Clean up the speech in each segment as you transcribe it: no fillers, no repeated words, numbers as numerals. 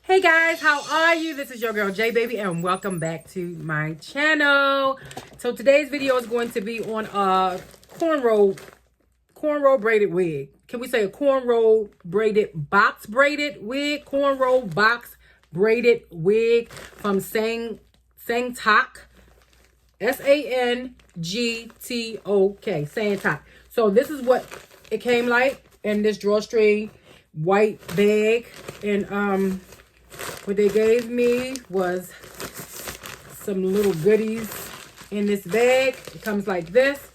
Hey guys, how are you? This is your girl J Baby and welcome back to my channel. So today's video is going to be on a cornrow braided wig. Can we say a cornrow box braided wig? Cornrow box braided wig from Sangtok. Sangtok. Sangtok. So this is what it came like in this drawstring white bag, and what they gave me was some little goodies in this bag. It comes like this.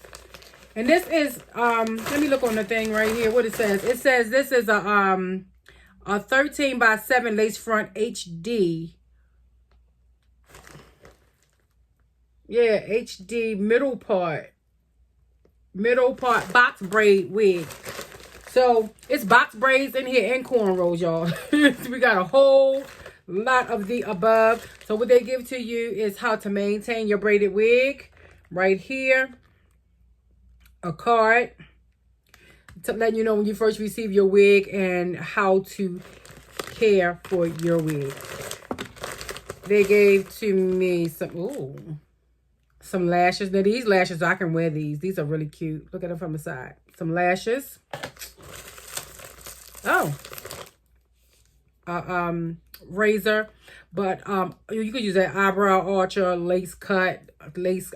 And this is, let me look on the thing right here, what it says. It says this is a 13 by 7 lace front HD. Yeah, HD middle part box braid wig. So it's box braids in here and cornrows, y'all. We got a whole lot of the above. So what they give to you is how to maintain your braided wig right here. A card to let you know when you first receive your wig and how to care for your wig. They gave to me some lashes. Now these lashes, I can wear these. These are really cute. Look at them from the side. Some lashes. Oh. Razor, but you could use that eyebrow archer, lace cut, lace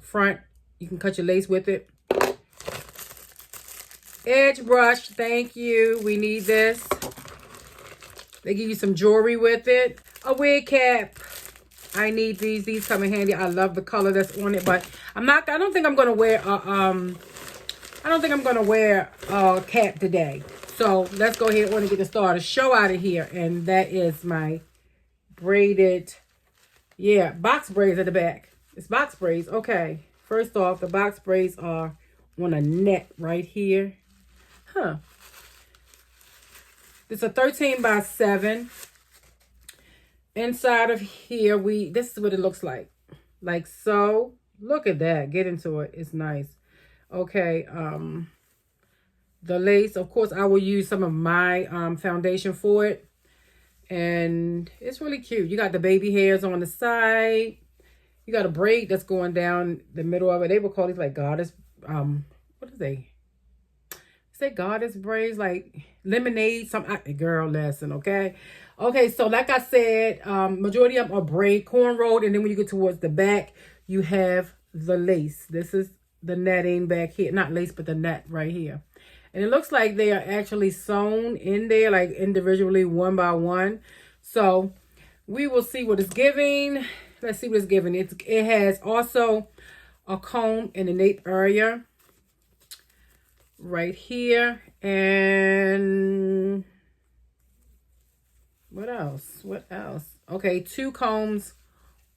front. You can cut your lace with it. Edge brush, thank you. We need this. They give you some jewelry with it. A wig cap. I need these. These come in handy. I love the color that's on it, but I don't think I'm gonna wear a cap today. So let's go ahead and get the starter show out of here. And that is my braided, box braids at the back. It's box braids. Okay. First off, the box braids are on a net right here. Huh. It's a 13 by 7. Inside of here, this is what it looks like. Like so. Look at that. Get into it. It's nice. Okay. The lace, of course, I will use some of my foundation for it. And it's really cute. You got the baby hairs on the side. You got a braid that's going down the middle of it. They will call these like goddess, what is they? Say goddess braids, like lemonade, girl lesson, okay? Okay, so like I said, majority of them are braid, cornrowed, and then when you get towards the back, you have the lace. This is the netting back here. Not lace, but the net right here. And it looks like they are actually sewn in there, like individually, one by one. So we will see what it's giving. Let's see what it's giving. It has also a comb in the nape area right here. And what else? What else? Okay, 2 combs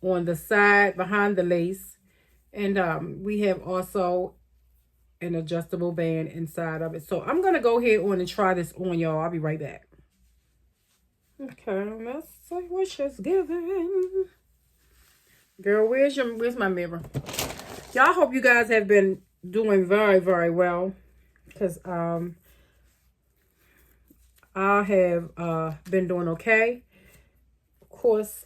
on the side behind the lace. And we have also an adjustable band inside of it. So I'm going to go ahead on and try this on, y'all. I'll be right back. Okay, let's see what she's giving. Girl, where's my mirror? Y'all, hope you guys have been doing very, very well. Because I have been doing okay. Of course,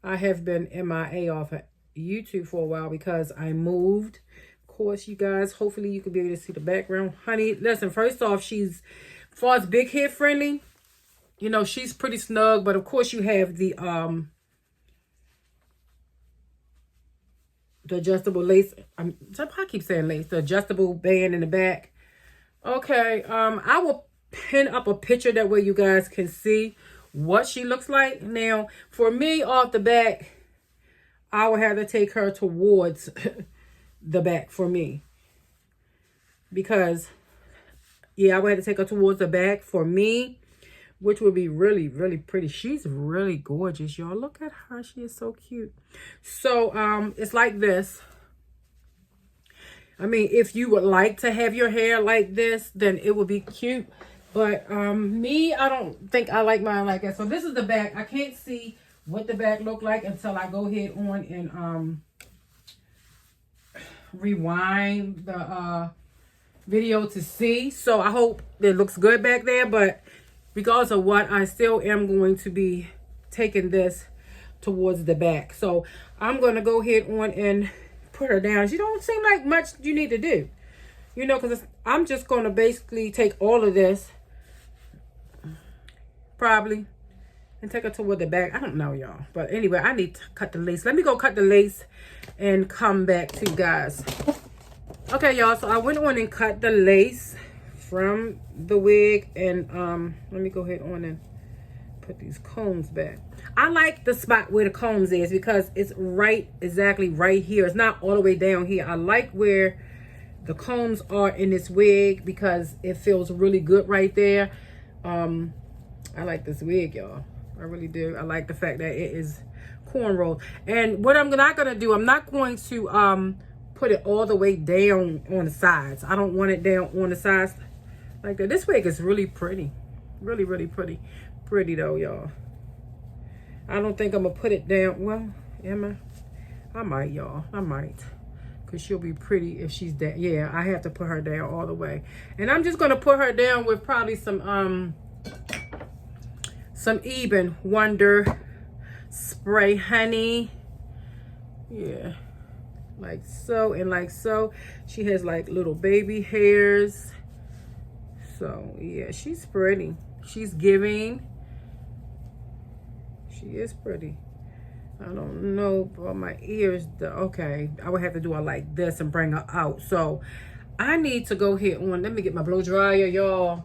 I have been MIA off of YouTube for a while because I moved. Course, you guys, hopefully you can be able to see the background. Honey, listen, first off, she's, as far as big head friendly, you know, she's pretty snug, but of course you have the adjustable lace. I keep saying lace, the adjustable band in the back. Okay, I will pin up a picture that way you guys can see what she looks like. Now, for me, off the back, I will have to take her towards the back for me, because I would have to take her towards the back for me, which would be really, really pretty. She's really gorgeous, y'all. Look at her. She is so cute. So it's like this. I mean, if you would like to have your hair like this, then it would be cute, but me, I don't think I like mine like that. So this is the back. I can't see what the back look like until I go ahead on and rewind the video to see. So I hope it looks good back there, but Regardless of what, I still am going to be taking this towards the back. So I'm going to go ahead on and put her down. She don't seem like much you need to do, you know, because I'm just going to basically take all of this probably and take her toward the back. I don't know, y'all, but anyway, I need to cut the lace. Let me go cut the lace and come back to you guys. Okay, y'all, so I went on and cut the lace from the wig, and let me go ahead on and put these combs back. I like the spot where the combs is because it's exactly right here. It's not all the way down here. I like where the combs are in this wig because it feels really good right there. I like this wig, y'all. I really do. I like the fact that it is cornrow. And what I'm not gonna do, I'm not going to put it all the way down on the sides. I don't want it down on the sides like that. This wig is really pretty. Really, really pretty. Pretty though, y'all. I don't think I'm gonna put it down. Well, am I might, y'all. I might. Because she'll be pretty if she's down. Yeah, I have to put her down all the way. And I'm just gonna put her down with probably some Even Wonder spray honey. Yeah. Like so and like so. She has like little baby hairs. So yeah, she's pretty. She's giving. She is pretty. I don't know about my ears though. Okay, I would have to do her like this and bring her out. So I need to go ahead on. Let me get my blow dryer, y'all.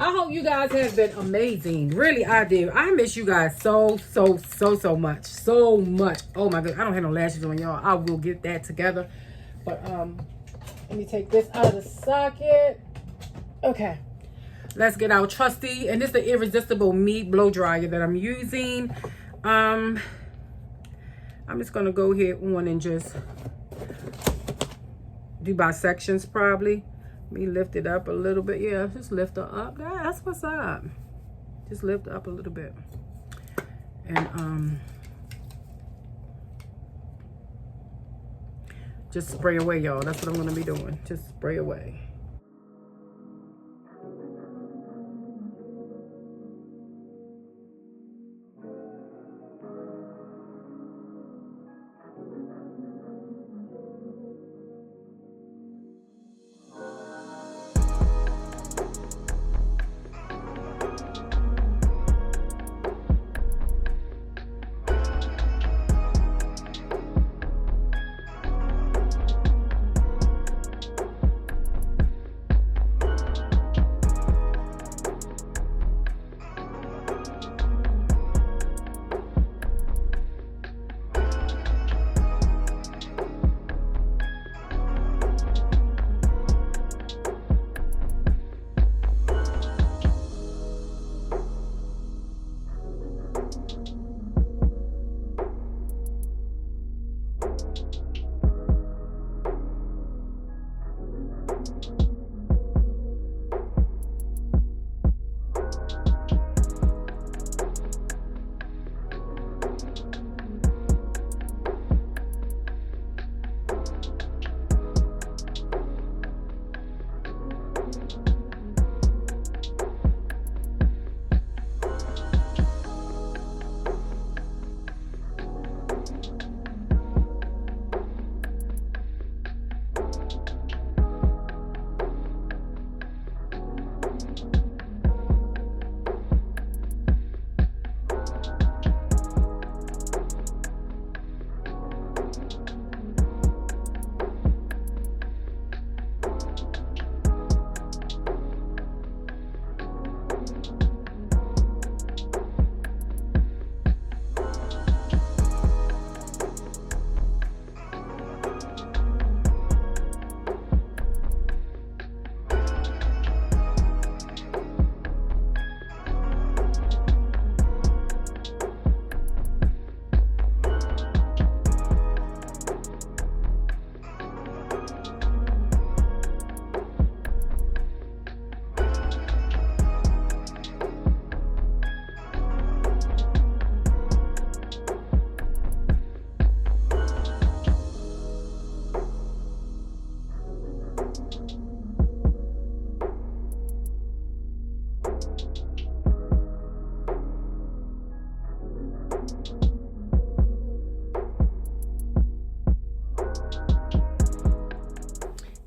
I hope you guys have been amazing. Really, I do. I miss you guys so much. So much. Oh my god, I don't have no lashes on, y'all. I will get that together. But let me take this out of the socket. Okay. Let's get our trusty, and this is the Irresistible Me blow dryer that I'm using. I'm just gonna go ahead on and just do by sections probably. Let me lift it up a little bit. Yeah, just lift her up. That's what's up. Just lift her up a little bit. And just spray away, y'all. That's what I'm gonna be doing. Just spray away.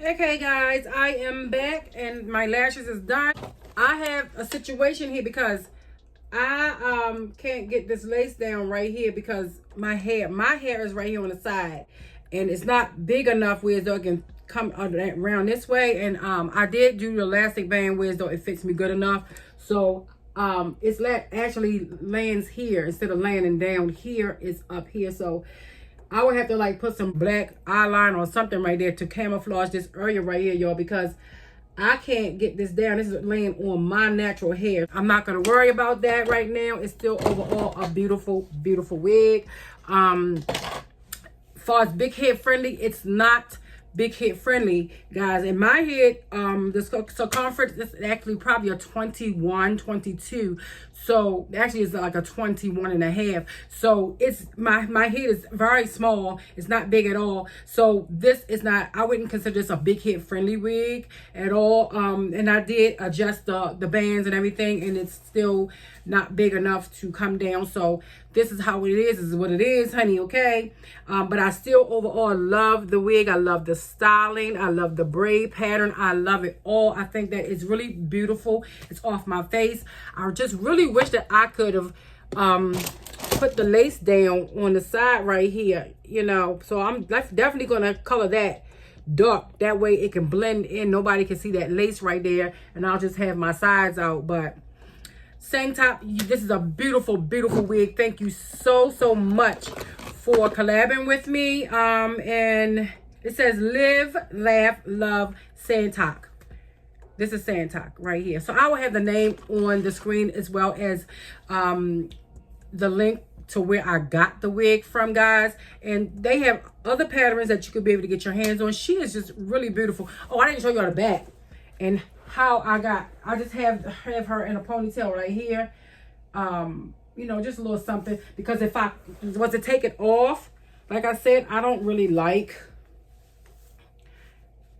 Okay guys, I am back and my lashes is done. I have a situation here because I can't get this lace down right here because my hair is right here on the side and it's not big enough where though it can come around this way. And I did do the elastic band where though it fits me good enough. So it's actually lands here instead of landing down here. It's up here. So I would have to like put some black eyeliner or something right there to camouflage this area right here, y'all, because I can't get this down. This is laying on my natural hair. I'm not going to worry about that right now. It's still overall a beautiful, beautiful wig. As far as big head friendly, it's not big head friendly, guys. In my head, the circumference is actually probably a 21, 22. So actually it's like a 21 and a half. So it's my head is very small. It's not big at all. So this is not, I wouldn't consider this a big head friendly wig at all. And I did adjust the bands and everything, and it's still not big enough to come down. So this is how it is. This is what it is, honey. Okay. But I still overall love the wig. I love the styling. I love the braid pattern. I love it all. I think that it's really beautiful. It's off my face. I just really wish that I could have put the lace down on the side right here, you know. So I'm definitely going to color that dark. That way it can blend in. Nobody can see that lace right there. And I'll just have my sides out. But Sangtok, this is a beautiful, beautiful wig. Thank you so, so much for collabing with me. And it says live, laugh, love, Sangtok. This is Sangtok right here. So I will have the name on the screen as well as the link to where I got the wig from, guys. And they have other patterns that you could be able to get your hands on. She is just really beautiful. Oh, I didn't show you all the back and how I just have her in a ponytail right here. You know, just a little something, because if I was to take it off, like I said, I don't really like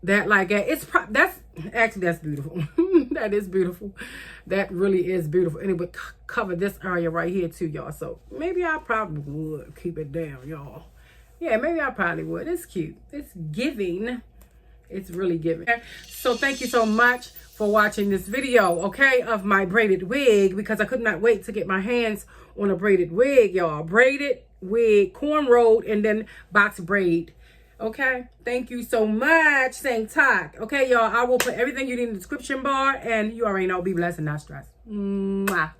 that like that. That's beautiful. That is beautiful. That really is beautiful. And it would cover this area right here too, y'all. So maybe I probably would keep it down, y'all. Yeah, maybe I probably would. It's cute. It's giving. It's really giving. So thank you so much for watching this video, okay, of my braided wig, because I could not wait to get my hands on a braided wig, y'all. Braided wig, cornrowed, and then box braid. Okay, thank you so much, Sangtok. Okay, y'all, I will put everything you need in the description bar, and you already know, be blessed and not stressed. Mwah.